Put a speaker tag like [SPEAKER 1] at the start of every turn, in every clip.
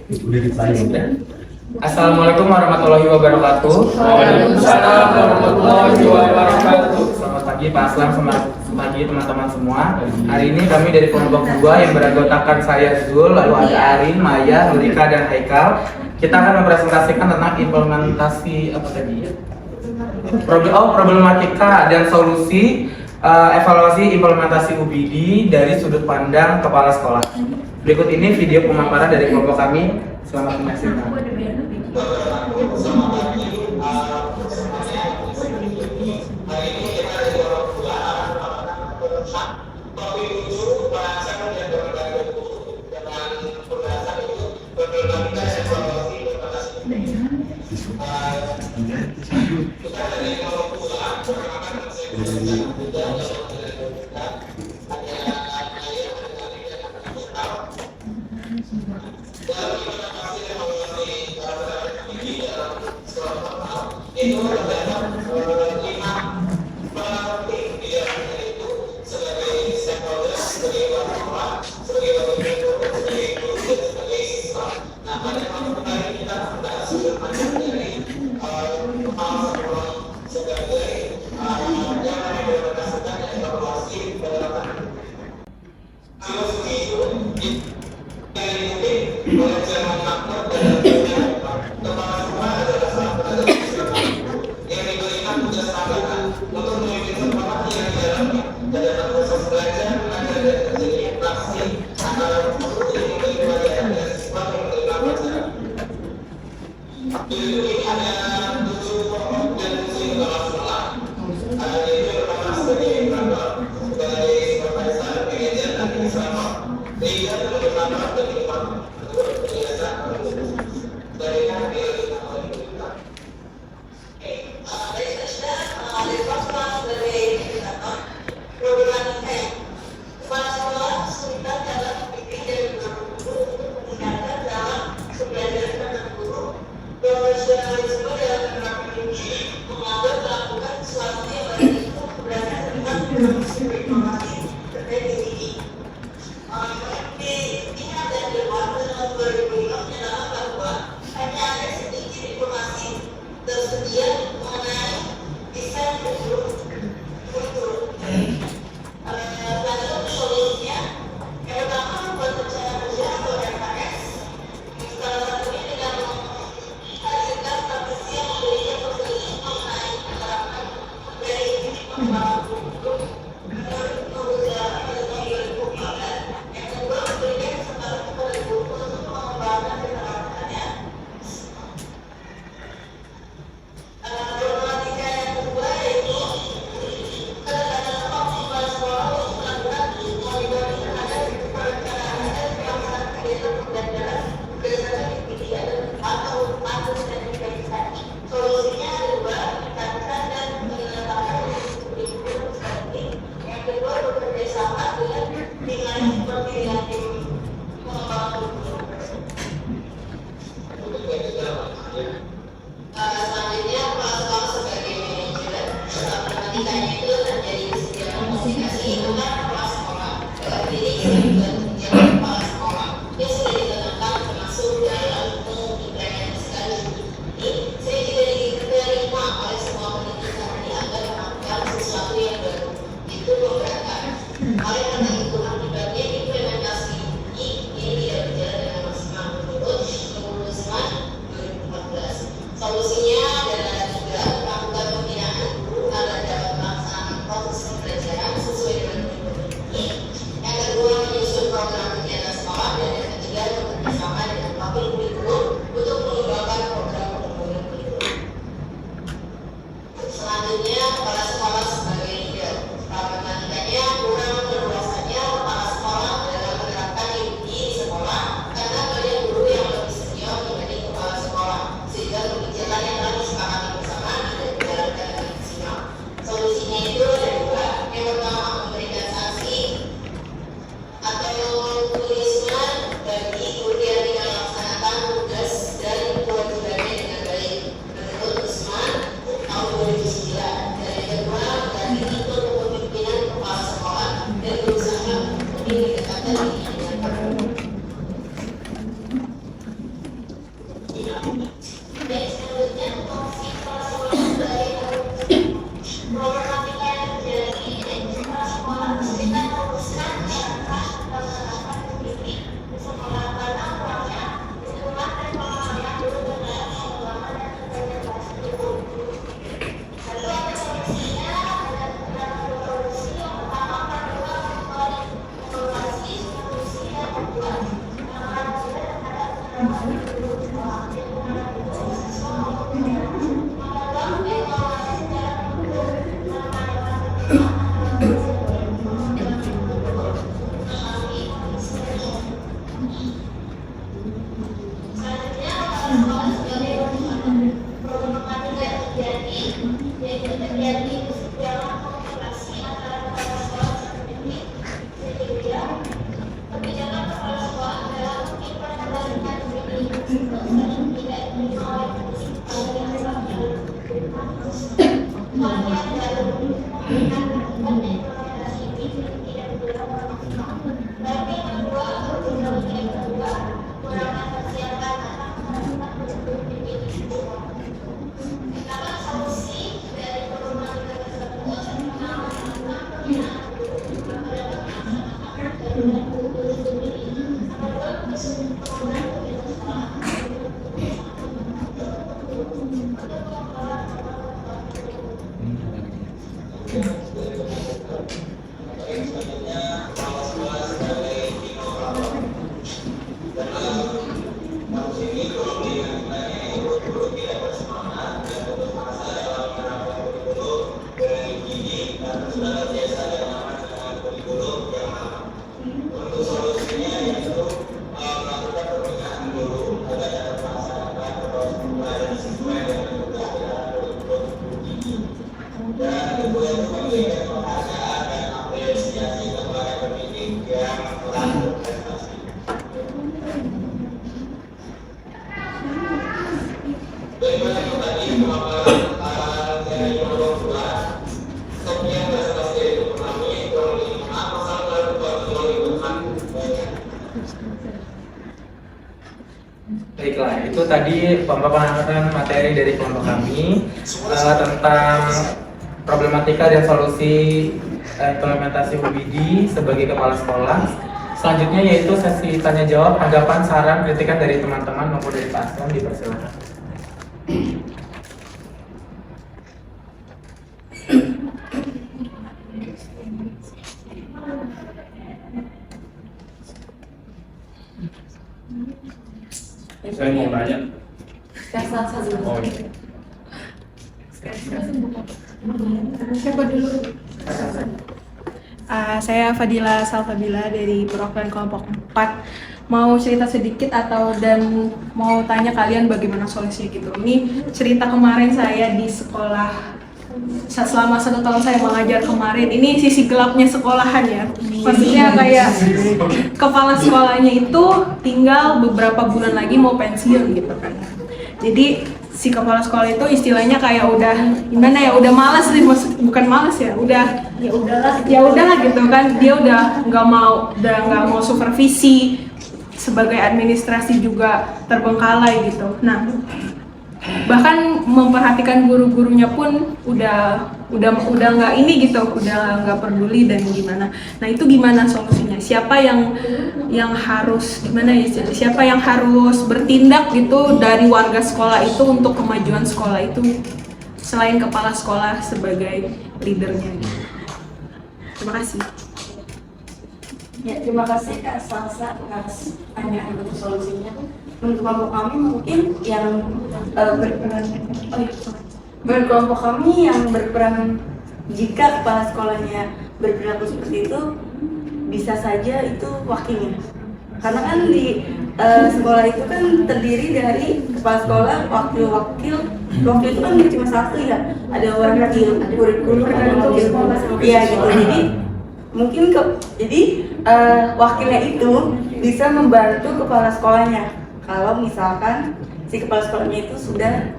[SPEAKER 1] Assalamualaikum warahmatullahi wabarakatuh.
[SPEAKER 2] Waalaikumsalam warahmatullahi wabarakatuh.
[SPEAKER 1] Selamat pagi Pak Aslam, selamat pagi teman-teman semua. Hari ini kami dari kelompok 2 yang beranggotakan saya Zul, lalu ada Arin, Maya, Nurika, dan Haikal. Kita akan mempresentasikan tentang implementasi problematika dan solusi evaluasi implementasi UBD dari sudut pandang kepala sekolah. Berikut ini video pemaparan dari kelompok kami. Selamat menyaksikan. Baiklah, itu tadi pemaparan materi dari kelompok kami tentang problematika dan solusi implementasi UBD sebagai kepala sekolah. Selanjutnya yaitu sesi tanya jawab, tanggapan, saran, kritikan dari teman-teman maupun dari Pak Aslam, dipersilakan.
[SPEAKER 2] Saya mau nanya. Oh, iya.
[SPEAKER 3] Siapa dulu? Saya Fadila Salsabila dari perwakilan kelompok 4. Mau cerita sedikit dan mau tanya kalian bagaimana solusinya gitu. Ini cerita kemarin saya di sekolah. Selama 1 tahun saya mengajar kemarin, ini sisi gelapnya sekolahan ya. Maksudnya kayak kepala sekolahnya itu tinggal beberapa bulan lagi mau pensiun gitu kan. Jadi si kepala sekolah itu istilahnya kayak udah gimana ya, udah malas nih, bukan malas ya, udah ya udahlah gitu kan. Dia udah nggak mau supervisi, sebagai administrasi juga terbengkalai gitu. Nah, bahkan memperhatikan guru-gurunya pun udah nggak ini gitu, udah nggak peduli dan gimana. Nah, itu gimana solusinya? Siapa yang harus gimana ya? Siapa yang harus bertindak gitu dari warga sekolah itu untuk kemajuan sekolah itu selain kepala sekolah sebagai leadernya gitu. Terima kasih.
[SPEAKER 4] Ya, terima kasih Kak Salsa atas pertanyaan untuk solusinya. Menurut kelompok kami mungkin yang berkelompok kami yang berperan jika kepala sekolahnya berperilaku seperti itu, bisa saja itu wakilnya. Karena kan di sekolah itu kan terdiri dari kepala sekolah, wakil itu kan cuma satu ya, ada wakil kurikulum, ada wakil sekolah, iya gitu. Jadi mungkin wakilnya itu bisa membantu kepala sekolahnya. Kalau misalkan si kepala sekolahnya itu sudah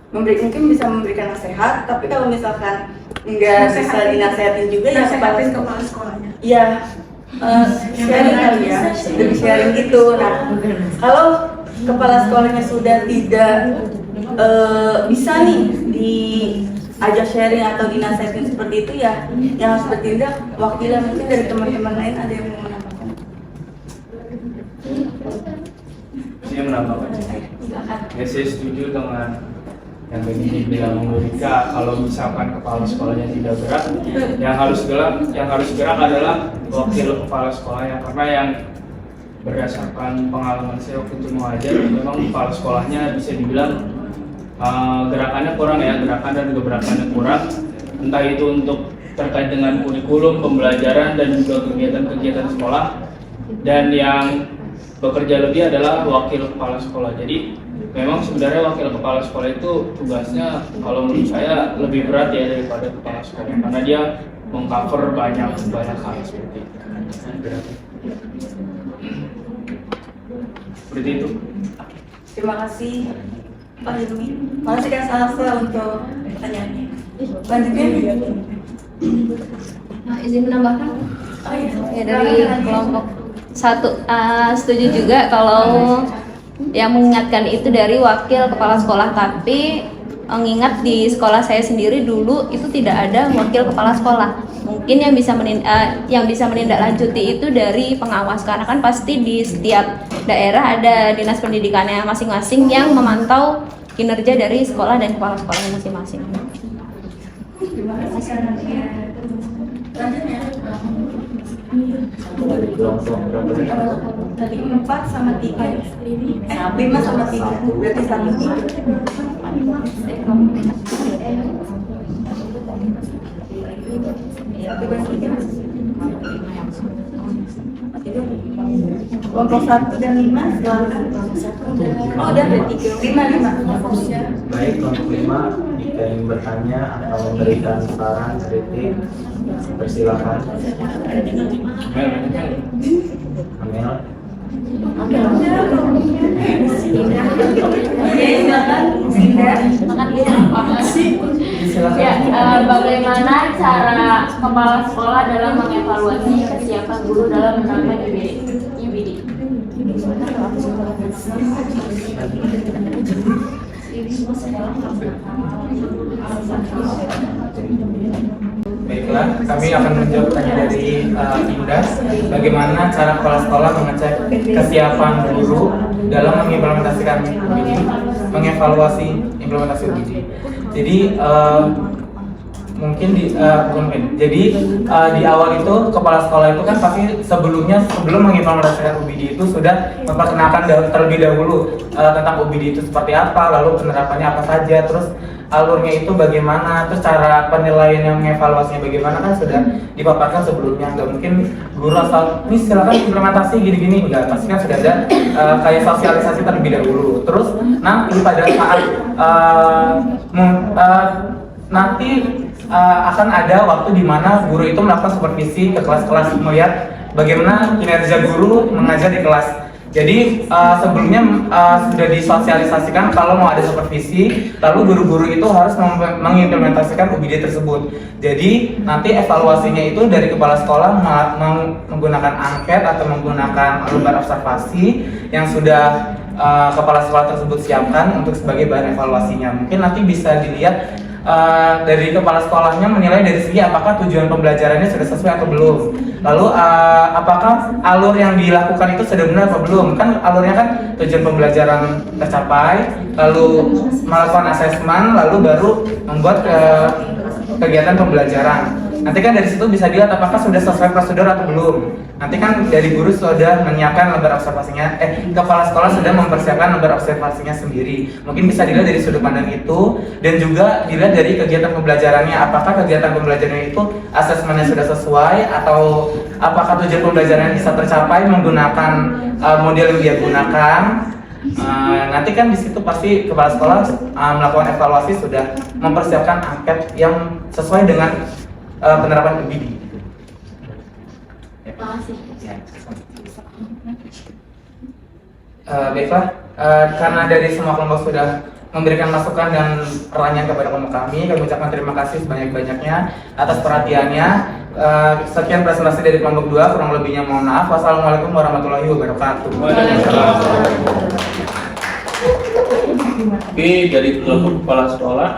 [SPEAKER 4] mungkin bisa memberikan nasihat, tapi kalau misalkan nggak bisa dinasehatin juga ya kepala sekolahnya. Iya, sharing kali ya, lebih sharing gitu. Nah, kalau kepala sekolahnya sudah tidak bisa nih diajak sharing atau dinasihatin seperti itu, ya yang harus bertindak wakilnya. Mungkin dari teman-teman lain ada yang mau menambahkan?
[SPEAKER 2] Saya menambahkan. Ya, saya setuju dengan yang tadi dibilang Rika, kalau misalkan kepala sekolahnya tidak gerak, yang harus gerak adalah wakil kepala sekolahnya, karena yang berdasarkan pengalaman saya waktu itu mengajar, memang kepala sekolahnya bisa dibilang gerakannya kurang ya, gerakan dan gebrakannya kurang, entah itu untuk terkait dengan kurikulum, pembelajaran, dan juga kegiatan-kegiatan sekolah. Dan yang bekerja lebih adalah wakil kepala sekolah. Jadi memang sebenarnya wakil kepala sekolah itu tugasnya kalau menurut saya lebih berat ya daripada kepala sekolah, karena dia mengcover banyak hal seperti itu. Seperti itu.
[SPEAKER 4] Terima kasih Pak Hilmi. Makasih Kak Salsa untuk pertanyaannya. Lanjutnya.
[SPEAKER 5] Nah, izin menambahkan?
[SPEAKER 4] Oh iya.
[SPEAKER 5] Ya, dari kelompok 1 setuju juga kalau yang mengingatkan itu dari wakil kepala sekolah, tapi mengingat di sekolah saya sendiri dulu itu tidak ada wakil kepala sekolah. Mungkin yang bisa menindaklanjuti itu dari pengawas, karena kan pasti di setiap daerah ada dinas pendidikannya masing-masing yang memantau kinerja dari sekolah dan kepala sekolahnya masing-masing.
[SPEAKER 4] Terima kasih. Lanjutnya. Tadi 4 sama 3 ya? 5 sama 3, berarti 1-3. Kelompok 1 dan 5 silakan. Oh, udah ada 3. 5.
[SPEAKER 1] Baik, kelompok 5 jika ingin bertanya atau memberikan saran, kritik, persilakan. Amel.
[SPEAKER 5] Ya, bagaimana cara kepala sekolah dalam mengevaluasi kesiapan guru dalam menerapkan UBD?
[SPEAKER 1] Baiklah, kami akan menjawab pertanyaan dari Indah. Bagaimana cara kepala sekolah mengecek kesiapan guru dalam mengimplementasikan UBD, mengevaluasi implementasi UBD. Jadi di awal itu kepala sekolah itu kan pasti sebelum mengimplementasikan UBD itu sudah memperkenalkan terlebih dahulu tentang UBD itu seperti apa, lalu penerapannya apa saja, terus alurnya itu bagaimana, terus cara penilaian yang mengevaluasinya bagaimana kan sudah dipaparkan sebelumnya. Nggak mungkin guru asal ini silakan implementasi gini-gini, enggak, pasti kan sudah ada kayak sosialisasi terlebih dahulu. Terus nanti pada saat nanti akan ada waktu di mana guru itu melakukan supervisi ke kelas-kelas, melihat bagaimana kinerja guru mengajar di kelas. Jadi sebelumnya sudah disosialisasikan kalau mau ada supervisi, lalu guru-guru itu harus mengimplementasikan UBD tersebut. Jadi nanti evaluasinya itu dari kepala sekolah menggunakan angket atau menggunakan lembar observasi yang sudah kepala sekolah tersebut siapkan untuk sebagai bahan evaluasinya. Mungkin nanti bisa dilihat dari kepala sekolahnya menilai dari segi apakah tujuan pembelajarannya sudah sesuai atau belum. Lalu apakah alur yang dilakukan itu sudah benar atau belum. Kan alurnya kan tujuan pembelajaran tercapai, lalu melakukan asesmen, lalu baru membuat kegiatan pembelajaran. Nanti kan dari situ bisa dilihat apakah sudah sesuai prosedur atau belum. Nanti kan dari guru sudah menyiapkan lembar observasinya, kepala sekolah sudah mempersiapkan lembar observasinya sendiri. Mungkin bisa dilihat dari sudut pandang itu, dan juga dilihat dari kegiatan pembelajarannya. Apakah kegiatan pembelajarannya itu asesmennya sudah sesuai, atau apakah tujuan pembelajaran bisa tercapai menggunakan model yang dia gunakan. Nanti kan di situ pasti kepala sekolah melakukan evaluasi, sudah mempersiapkan angket yang sesuai dengan penerapan UBD.
[SPEAKER 5] Terima kasih.
[SPEAKER 1] Baiklah, karena dari semua kelompok sudah memberikan masukan dan pertanyaan kepada kelompok kami ucapkan terima kasih sebanyak-banyaknya atas perhatiannya. Sekian presentasi dari kelompok 2, kurang lebihnya mohon maaf. Wassalamualaikum warahmatullahi wabarakatuh.
[SPEAKER 2] Waalaikumsalam.
[SPEAKER 3] gimana?
[SPEAKER 2] Tapi dari kelompok kepala sekolah